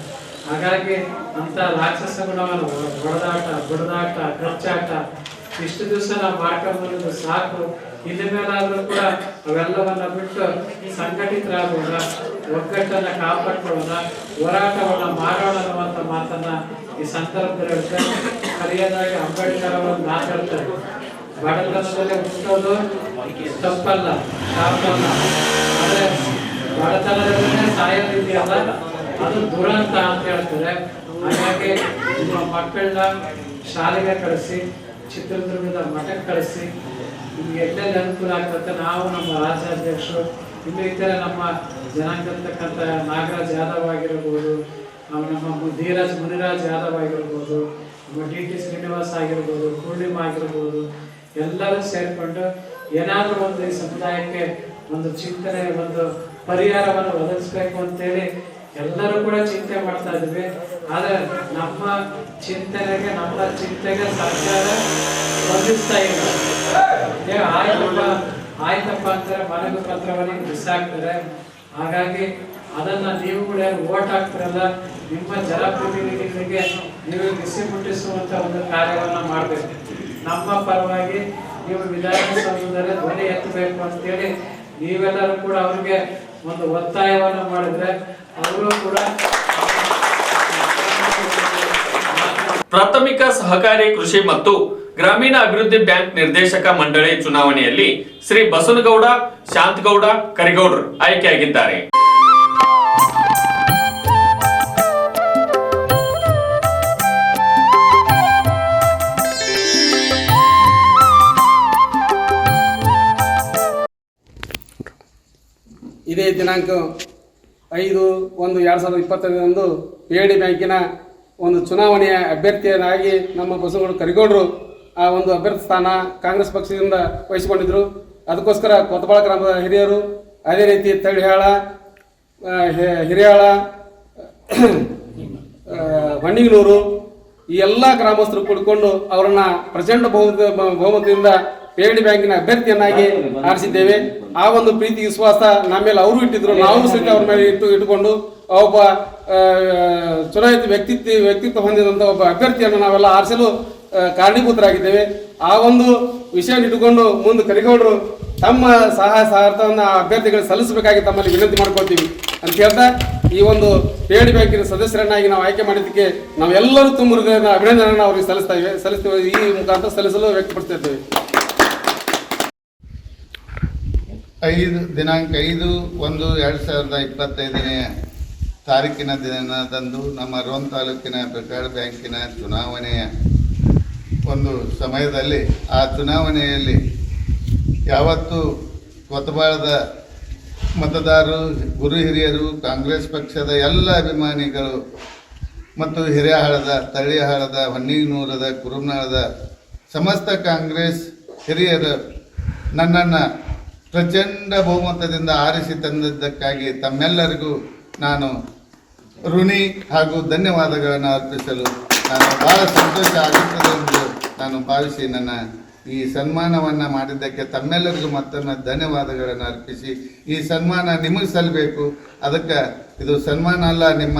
ಹಾಗಾಗಿ ಅಂತ ರಾಕ್ಷಸ ಗುಣವನ್ನು ಹೊಡೆದಾಟ, ಬಡದಾಟ, ಕಚ್ಚಾಟ ಇಷ್ಟು ದಿವಸ ನಾವು ಮಾಡ್ಕೊಂಡ್ಬಂದಿದ್ದು ಸಾಕು. ಇನ್ನು ಮೇಲಾದ್ರೂ ಕೂಡ ಅವೆಲ್ಲವನ್ನ ಬಿಟ್ಟು ಸಂಘಟಿತರಾಗೋಣ, ಒಗ್ಗಟ್ಟನ್ನ ಕಾಪಾಡ್ಕೊಳ್ಳೋಣ, ಹೋರಾಟವನ್ನ ಮಾಡೋಣ ಅನ್ನುವಂಥ ಮಾತನ್ನ ಈ ಸಂದರ್ಭದಲ್ಲಿ ಹೇಳ್ತಾರೆ. ಕರೆಯದಾಗಿ ಅಂಬೇಡ್ಕರ್ ಅವರು ಮಾತಾಡ್ತಾರೆ, ಬಡತನದಲ್ಲಿ ಹುಟ್ಟೋದು ತಪ್ಪಲ್ಲ, ತಪ್ಪಲ್ಲ, ಆದ್ರೆ ಬಡತನದಲ್ಲೇ ಸಾಯೋದಿದೆಯಲ್ಲ ಅದು ದುರಂತ ಅಂತ ಹೇಳ್ತಾರೆ. ಹಾಗಾಗಿ ನಿಮ್ಮ ಮಕ್ಕಳನ್ನ ಶಾಲೆಗೆ ಕಳಿಸಿ, ಚಿತ್ರದುರ್ಗದ ಮಠಕ್ಕೆ ಕಳಿಸಿ, ನಿಮ್ಗೆ ಎಲ್ಲೆಲ್ಲಿ ಅನುಕೂಲ ಆಗ್ತದೆ. ನಾವು ನಮ್ಮ ರಾಜ್ಯಾಧ್ಯಕ್ಷರು, ಇನ್ನು ಇತರ ನಮ್ಮ ಜನಾಂಗತಕ್ಕಂಥ ನಾಗರಾಜ್ ಯಾದವ್ ಆಗಿರ್ಬೋದು, ನಮ್ಮ ಧೀರಾಜ್ ಮುನಿರಾಜ್ ಯಾದವ್ ಆಗಿರ್ಬೋದು, ನಮ್ಮ DT ಶ್ರೀನಿವಾಸ್ ಆಗಿರ್ಬೋದು, ಪೂರ್ಣಿಮಾ ಆಗಿರ್ಬೋದು, ಎಲ್ಲರೂ ಸೇರಿಕೊಂಡು ಏನಾದರೂ ಒಂದು ಈ ಸಮುದಾಯಕ್ಕೆ ಒಂದು ಚಿಂತನೆ, ಒಂದು ಪರಿಹಾರವನ್ನು ಒದಗಿಸ್ಬೇಕು ಅಂತೇಳಿ ಎಲ್ಲರೂ ಕೂಡ ಚಿಂತೆ ಮಾಡ್ತಾ ಇದ್ವಿ. ಆದರೆ ನಮ್ಮ ಚಿಂತನೆಗೆ, ನಮ್ಮ ಚಿಂತೆಗೆ ಸರ್ಕಾರ ಸ್ಪಂದಿಸ್ತಾ ಇಲ್ಲ. ಆಯ್ತಪ್ಪ ಅಂತಾರೆ ಮನವಿ ಪತ್ರವನ್ನು ಬಿಸಾಕ್ತಾರೆ. ಹಾಗಾಗಿ ಅದನ್ನ ನೀವು ಕೂಡ ಓಟ್ ಹಾಕ್ತಿರಲ್ಲ, ನಿಮ್ಮ ಜನಪ್ರತಿನಿಧಿಗಳಿಗೆ ನೀವು ಬಿಸಿ ಮುಟ್ಟಿಸುವಂತ ಒಂದು ಕಾರ್ಯವನ್ನ ಮಾಡಬೇಕು. ನಮ್ಮ ಪರವಾಗಿ ನೀವು ವಿಧಾನಸೌಧದಲ್ಲಿ ಧ್ವನಿ ಎತ್ತಬೇಕು ಅಂತೇಳಿ ನೀವೆಲ್ಲರೂ ಕೂಡ ಅವ್ರಿಗೆ ಒಂದು ಒತ್ತಾಯವನ್ನ ಮಾಡಿದ್ರೆ ಅವರು ಕೂಡ. ಪ್ರಾಥಮಿಕ ಸಹಕಾರಿ ಕೃಷಿ ಮತ್ತು ಗ್ರಾಮೀಣ ಅಭಿವೃದ್ಧಿ ಬ್ಯಾಂಕ್ ನಿರ್ದೇಶಕ ಮಂಡಳಿ ಚುನಾವಣೆಯಲ್ಲಿ ಶ್ರೀ ಬಸನಗೌಡ ಶಾಂತಗೌಡ ಕರಿಗೌಡರು ಆಯ್ಕೆಯಾಗಿದ್ದಾರೆ. ಇದೇ ದಿನಾಂಕ 5/1/2025 PID ಬ್ಯಾಂಕಿನ ಒಂದು ಚುನಾವಣೆಯ ಅಭ್ಯರ್ಥಿಯನ್ನಾಗಿ ನಮ್ಮ ಬಸವಗೌಡ ಕರಿಗೌಡರು ಆ ಒಂದು ಅಭ್ಯರ್ಥಿ ಸ್ಥಾನ ಕಾಂಗ್ರೆಸ್ ಪಕ್ಷದಿಂದ ವಹಿಸಿಕೊಂಡಿದ್ದರು. ಅದಕ್ಕೋಸ್ಕರ ಕೊತ್ತಬಾಳ ಗ್ರಾಮದ ಹಿರಿಯರು, ಅದೇ ರೀತಿ ತಳಿಹಾಳ, ಹಿರಿಯಾಳ, ಹೊಂಡಿಗನೂರು ಈ ಎಲ್ಲ ಗ್ರಾಮಸ್ಥರು ಕೂಡಿಕೊಂಡು ಅವರನ್ನ ಪ್ರಚಂಡ ಬಹುಮತದಿಂದ PID ಬ್ಯಾಂಕಿನ ಅಭ್ಯರ್ಥಿಯನ್ನಾಗಿ ಆರಿಸಿದ್ದೇವೆ. ಆ ಒಂದು ಪ್ರೀತಿ ವಿಶ್ವಾಸ ನಮ್ಮ ಮೇಲೆ ಅವರು ಇಟ್ಟಿದ್ರು, ನಾವು ಸಹಿತ ಅವ್ರ ಮೇಲೆ ಇಟ್ಟುಕೊಂಡು ಒಬ್ಬ ಚುನಾಯಿತ ವ್ಯಕ್ತಿತ್ವ ಹೊಂದಿದಂಥ ಒಬ್ಬ ಅಭ್ಯರ್ಥಿಯನ್ನು ನಾವೆಲ್ಲ ಆರಿಸಲು ಕಾರಣೀಭೂತರಾಗಿದ್ದೇವೆ. ಆ ಒಂದು ವಿಷಯ ಇಟ್ಟುಕೊಂಡು ಮುಂದೆ ಕರಿಗೌಡರು ತಮ್ಮ ಸಹಾಯ ಸಹಕಾರವನ್ನು ಅಭ್ಯರ್ಥಿಗಳಿಗೆ ಸಲ್ಲಿಸಬೇಕಾಗಿ ತಮ್ಮಲ್ಲಿ ವಿನಂತಿ ಮಾಡ್ಕೊಳ್ತೀವಿ ಅಂತ ಹೇಳ್ತಾ, ಈ ಒಂದು PID ಬ್ಯಾಂಕಿನ ಸದಸ್ಯರನ್ನಾಗಿ ನಾವು ಆಯ್ಕೆ ಮಾಡಿದ್ದಕ್ಕೆ ನಾವೆಲ್ಲರೂ ತುಂಬ ಹೃದಯದ ಅಭಿನಂದನೆಯನ್ನು ಅವರಿಗೆ ಸಲ್ಲಿಸ್ತೇವೆ. ಈ ಮುಖಾಂತರ ಸಲ್ಲಿಸಲು ವ್ಯಕ್ತಪಡಿಸ್ತಾ ಇದ್ದೇವೆ. ದಿನಾಂಕ 5/1/2025 ತಾರೀಕಿನ ದಿನದಂದು ನಮ್ಮ ರೋಣ ತಾಲೂಕಿನ PID ಬ್ಯಾಂಕಿನ ಚುನಾವಣೆಯ ಒಂದು ಸಮಯದಲ್ಲಿ, ಆ ಚುನಾವಣೆಯಲ್ಲಿ ಯಾವತ್ತು ಕೊತ್ತಬಾಳದ ಮತದಾರರು, ಗುರು ಹಿರಿಯರು, ಕಾಂಗ್ರೆಸ್ ಪಕ್ಷದ ಎಲ್ಲ ಅಭಿಮಾನಿಗಳು ಮತ್ತು ಹಿರೇಹಾಳದ, ತಳಿಹಾಳದ, ಹೊನ್ನಿಗನೂರದ, ಕುರುಬನಾಳದ ಸಮಸ್ತ ಕಾಂಗ್ರೆಸ್ ಹಿರಿಯರು ನನ್ನನ್ನು ಪ್ರಚಂಡ ಬಹುಮತದಿಂದ ಆರಿಸಿ ತಂದಿದ್ದಕ್ಕಾಗಿ ತಮ್ಮೆಲ್ಲರಿಗೂ ನಾನು ಋಣಿ ಹಾಗೂ ಧನ್ಯವಾದಗಳನ್ನು ಅರ್ಪಿಸಲು ನಾನು ಭಾಳ ಸಂತೋಷ ಆಗುತ್ತದೆ ಎಂದು ನಾನು ಭಾವಿಸಿ ನನ್ನ ಈ ಸನ್ಮಾನವನ್ನು ಮಾಡಿದ್ದಕ್ಕೆ ತಮ್ಮೆಲ್ಲರಿಗೂ ಮತ್ತೊಮ್ಮೆ ಧನ್ಯವಾದಗಳನ್ನು ಅರ್ಪಿಸಿ, ಈ ಸನ್ಮಾನ ನಿಮಗೆ ಸಲ್ಲಬೇಕು, ಅದಕ್ಕೆ ಇದು ಸನ್ಮಾನ ಅಲ್ಲ, ನಿಮ್ಮ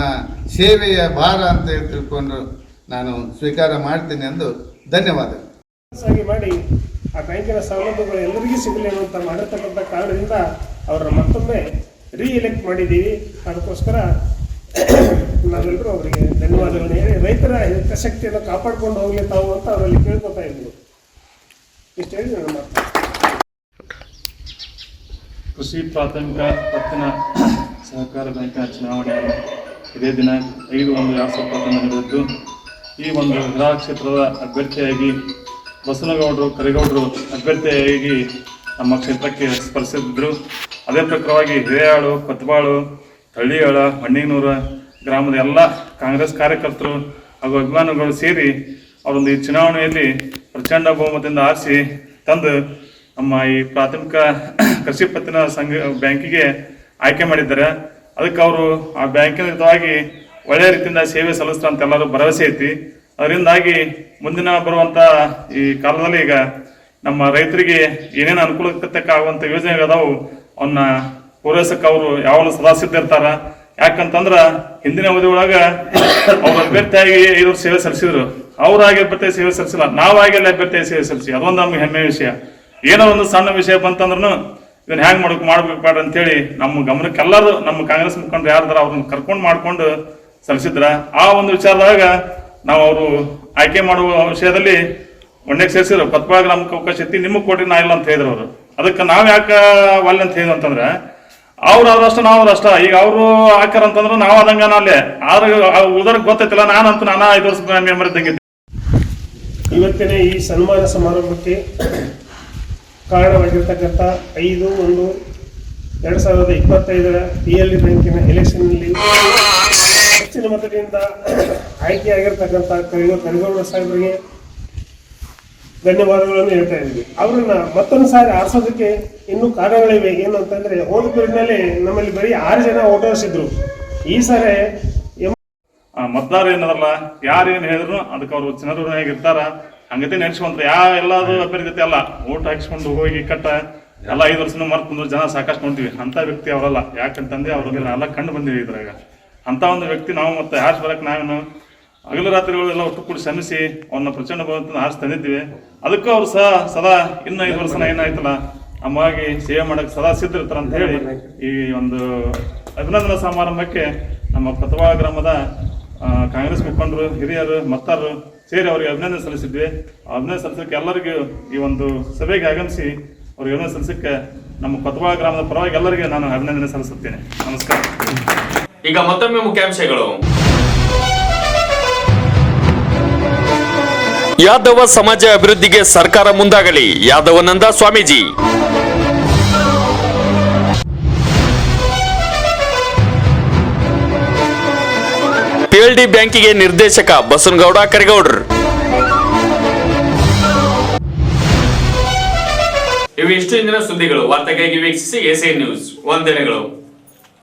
ಸೇವೆಯ ಭಾರ ಅಂತ ತಿಳ್ಕೊಂಡು ನಾನು ಸ್ವೀಕಾರ ಮಾಡ್ತೀನಿ ಎಂದು ಧನ್ಯವಾದಗಳು ಮಾಡಿ ಆ ಬ್ಯಾಂಕಿನ ಸೌಲಭ್ಯಗಳು ಎಲ್ಲರಿಗೂ ಸಿಗಲಿ ಅನ್ನುವಂಥ ಮಾಡಿರ್ತಕ್ಕಂಥ ಕಾರಣದಿಂದ ಅವರನ್ನು ಮತ್ತೊಮ್ಮೆ ರೀಎಲೆಕ್ಟ್ ಮಾಡಿದ್ದೀವಿ. ಅದಕ್ಕೋಸ್ಕರ ನಾವೆಲ್ಲರೂ ಅವರಿಗೆ ಧನ್ಯವಾದಗಳನ್ನು ಹೇಳಿ ರೈತರ ಹಿತಾಸಕ್ತಿಯನ್ನು ಕಾಪಾಡ್ಕೊಂಡು ಹೋಗಲಿ ತಾವು ಅಂತ ಅವರಲ್ಲಿ ಕೇಳ್ಕೊತಾ ಇದ್ದೀವಿ. ಇಷ್ಟು ಹೇಳಿ ನಾನು ಮಾಡ್ತೀನಿ. ಕೃಷಿ ಪ್ರಾಥಮಿಕ ಪತ್ತಿನ ಸಹಕಾರ ಬ್ಯಾಂಕಿನ ಚುನಾವಣೆಯನ್ನು ಇದೇ ದಿನ 5/1/2025 ನಡೆದಿದ್ದು, ಈ ಒಂದು ವಿಧಾನ ಕ್ಷೇತ್ರದ ಅಭ್ಯರ್ಥಿಯಾಗಿ ಬಸನಗೌಡರು ಕರಿಗೌಡರು ಅಭ್ಯರ್ಥಿಯಾಗಿ ನಮ್ಮ ಕ್ಷೇತ್ರಕ್ಕೆ ಸ್ಪರ್ಶಿಸಿದ್ರು. ಅದೇ ಪ್ರಕಾರವಾಗಿ ಹಿರೇಯಾಳು, ಕೊತ್ತಬಾಳು, ತಳಿಯಾಳ, ಹೊನ್ನಿಗನೂರ ಗ್ರಾಮದ ಎಲ್ಲ ಕಾಂಗ್ರೆಸ್ ಕಾರ್ಯಕರ್ತರು ಹಾಗೂ ಅಭಿಮಾನಿಗಳು ಸೇರಿ ಅವರೊಂದು ಈ ಚುನಾವಣೆಯಲ್ಲಿ ಪ್ರಚಂಡ ಬಹುಮತದಿಂದ ಆರಿಸಿ ತಂದು ನಮ್ಮ ಈ ಪ್ರಾಥಮಿಕ ಕೃಷಿ ಪತ್ತಿನ ಬ್ಯಾಂಕಿಗೆ ಆಯ್ಕೆ ಮಾಡಿದ್ದಾರೆ. ಅದಕ್ಕೆ ಅವರು ಆ ಬ್ಯಾಂಕಿನ ಹಿತವಾಗಿ ಒಳ್ಳೆಯ ರೀತಿಯಿಂದ ಸೇವೆ ಸಲ್ಲಿಸ್ತಾರೆ ಅಂತ ಎಲ್ಲರೂ ಭರವಸೆ ಐತಿ. ಅದರಿಂದಾಗಿ ಮುಂದಿನ ಬರುವಂಥ ಈ ಕಾಲದಲ್ಲಿ ಈಗ ನಮ್ಮ ರೈತರಿಗೆ ಏನೇನು ಅನುಕೂಲಕ್ಕಾಗುವಂಥ ಯೋಜನೆಗಳದಾವು ಅವನ್ನ ಪೂರೈಸಕ್ಕೆ ಅವರು ಯಾವಾಗಲೂ ಸದಾ ಸಿದ್ಧ ಇರ್ತಾರ. ಯಾಕಂತಂದ್ರೆ ಹಿಂದಿನ ಅವಧಿ ಒಳಗೆ ಅವ್ರ ಅಭ್ಯರ್ಥಿಯಾಗಿ 5 ವರ್ಷ ಸೇವೆ ಸಲ್ಲಿಸಿದ್ರು. ಅವರಾಗಿ ಅಭ್ಯರ್ಥಿ ಸೇವೆ ಸಲ್ಲಿಸಿಲ್ಲ, ನಾವಾಗಿ ಅಲ್ಲಿ ಅಭ್ಯರ್ಥಿ ಸೇವೆ ಸಲ್ಲಿಸಿ, ಅದೊಂದು ನಮ್ಗೆ ಹೆಮ್ಮೆ ವಿಷಯ. ಏನೋ ಒಂದು ಸಣ್ಣ ವಿಷಯ ಬಂತಂದ್ರೂ ಇದನ್ನ ಹ್ಯಾಂಗ್ ಮಾಡ್ಬೇಕು ಅಂತೇಳಿ ನಮ್ಮ ಗಮನಕ್ಕೆ ಎಲ್ಲರೂ ನಮ್ಮ ಕಾಂಗ್ರೆಸ್ ಮುಖಂಡರು ಯಾರ್ದಾರ ಅವ್ರನ್ನ ಕರ್ಕೊಂಡು ಮಾಡ್ಕೊಂಡು ಸಲ್ಲಿಸಿದ್ರ. ಆ ಒಂದು ವಿಚಾರದಾಗ ನಾವು ಅವರು ಆಯ್ಕೆ ಮಾಡುವ ವಿಷಯದಲ್ಲಿ ಒಣ್ಣೆಗೆ ಸೇರಿಸಿದ್ರು. ಕೊತ್ವಾಳ ಗ್ರಾಮಕ್ಕೆ ಅವಕಾಶ ಐತಿ, ನಿಮಗೆ ಕೊಟ್ಟಿ ನಾ ಇಲ್ಲ ಅಂತ ಹೇಳಿದ್ರು ಅವರು. ಅದಕ್ಕೆ ನಾವ್ ಯಾಕೆ ಒಲ್ಲೆ ಅಂತ ಹೇಳಿದ್ವಿ ಅಂತಂದ್ರೆ ಅವ್ರು ಅಷ್ಟ ನಾವು ಅಷ್ಟ. ಈಗ ಅವರು ಹಾಕ್ಯಾರ ಅಂತಂದ್ರೆ ನಾವು ಆದಂಗ ಅಲ್ಲೇ, ಆದ್ರೆ ಉದರ್ಗೆ ಗೊತ್ತೈತಿಲ್ಲ. ನಾನಂತೂ 5 ವರ್ಷ ಮೆಮರಿದ್ದಂಗಿದ್ದೆ. ಇವತ್ತಿನ ಈ ಸನ್ಮಾನ ಸಮಾರಂಭಕ್ಕೆ ಕಾರಣವಾಗಿರ್ತಕ್ಕಂಥ 5/1/2025 PLD ಬ್ಯಾಂಕಿನ ಎಲೆಕ್ಷನ್ನಲ್ಲಿ ಹೆಚ್ಚಿನ ಮತದಿಂದ ಆಯ್ಕೆಯಾಗಿರ್ತಕ್ಕಂಥ ಕರಿಗೌಡ ಸಾಹೇಬರಿಗೆ ಧನ್ಯವಾದಗಳನ್ನು ಹೇಳ್ತಾ ಇದ್ದೀವಿ. ಅವರನ್ನ ಮತ್ತೊಂದು ಸಾರಿ ಆರಿಸೋದಕ್ಕೆ ಇನ್ನೂ ಕಾರಣಗಳಿವೆ. ಏನು ಅಂತಂದ್ರೆ ಹೋದ ಪೀರಿಯಡ್ನಲ್ಲಿ ನಮ್ಮಲ್ಲಿ ಬರೀ 6 ಜನ ವೋಟರ್ಸ್ ಇದ್ರು. ಈ ಸಾರಿ ಮತದಾರ ಏನದಲ್ಲ, ಯಾರೇನು ಹೇಳಿದ್ರು ಅದಕ್ಕೆ ಅವ್ರು ಚಿನ್ನರ್ನಾಗಿರ್ತಾರ. ಹಂಗತೆ ನೆನೆಸ್ಕೊಂಡ್ರೆ ಎಲ್ಲಾದ್ರು ಅಭ್ಯರ್ಥಿ ಅಲ್ಲ, ಓಟ್ ಹಾಕಿಸ್ಕೊಂಡು ಹೋಗಿ ಕಟ್ಟ ಎಲ್ಲ 5 ವರ್ಷನೂ ಮರ್ತು ಬಂದ್ರು ಜನ ಸಾಕಷ್ಟು ನೋಡ್ತೀವಿ. ಅಂತ ವ್ಯಕ್ತಿ ಅವರಲ್ಲ. ಯಾಕಂತಂದ್ರೆ ಅವ್ರಿಗೆಲ್ಲ ಎಲ್ಲ ಕಂಡು ಬಂದಿವಿ ಇದ್ರಾಗ. ಅಂತ ಒಂದು ವ್ಯಕ್ತಿ ನಾವು ಮತ್ತೆ ಹಾರಿಸಿ ಬರಕ್ಕೆ ನಾವೇನು ಹಗಲು ರಾತ್ರಿಗಳೆಲ್ಲ ಒಟ್ಟು ಕೂಡಿ ಶ್ರಮಿಸಿ ಅವ್ರನ್ನ ಪ್ರಚಂಡ ಬಹುಮತ ಹಾರಿಸಿ ತಂದಿದ್ವಿ. ಅದಕ್ಕೂ ಅವ್ರು ಸದಾ ಇನ್ನು 5 ವರ್ಷ ಏನಾಯ್ತಲ್ಲ ನಮ್ಗಾಗಿ ಸೇವೆ ಮಾಡಕ್ಕೆ ಸದಾ ಸಿದ್ಧರಿರ್ತಾರೆ ಅಂತ ಹೇಳಿ ಈ ಒಂದು ಅಭಿನಂದನಾ ಸಮಾರಂಭಕ್ಕೆ ನಮ್ಮ ಕೊತ್ವಾಳ ಗ್ರಾಮದ ಕಾಂಗ್ರೆಸ್ ಮುಖಂಡರು, ಹಿರಿಯರು, ಮತದಾರರು ಸೇರಿ ಅವರಿಗೆ ಅಭಿನಂದನೆ ಸಲ್ಲಿಸಿದ್ವಿ. ಅಭಿನಂದನೆ ಸಲ್ಲಿಸಕ್ಕೆ ಎಲ್ಲರಿಗೂ ಈ ಒಂದು ಸಭೆಗೆ ಆಗಮಿಸಿ ಅವ್ರಿಗೆ ಅಭಿನಂದನೆ ಸಲ್ಲಿಸಕ್ಕೆ ನಮ್ಮ ಕೊತ್ವಾಳ ಗ್ರಾಮದ ಪರವಾಗಿ ಎಲ್ಲರಿಗೆ ನಾನು ಅಭಿನಂದನೆ ಸಲ್ಲಿಸುತ್ತೇನೆ. ನಮಸ್ಕಾರ. ಈಗ ಮತ್ತೊಮ್ಮೆ ಮುಖ್ಯಾಂಶಗಳು. ಯಾದವ ಸಮಾಜ ಅಭಿವೃದ್ಧಿಗೆ ಸರ್ಕಾರ ಮುಂದಾಗಲಿ, ಯಾದವಾನಂದ ಸ್ವಾಮೀಜಿ. PLD ಬ್ಯಾಂಕಿಗೆ ನಿರ್ದೇಶಕ ಬಸನಗೌಡ ಕರಿಗೌಡ್ರು. ಇವಿಷ್ಟು ಇಂದಿನ ಸುದ್ದಿಗಳು. ವಾರ್ತೆಗಾಗಿ ವೀಕ್ಷಿಸಿ ಎಸ್ಎ ನ್ಯೂಸ್. ವಂದನೆಗಳು.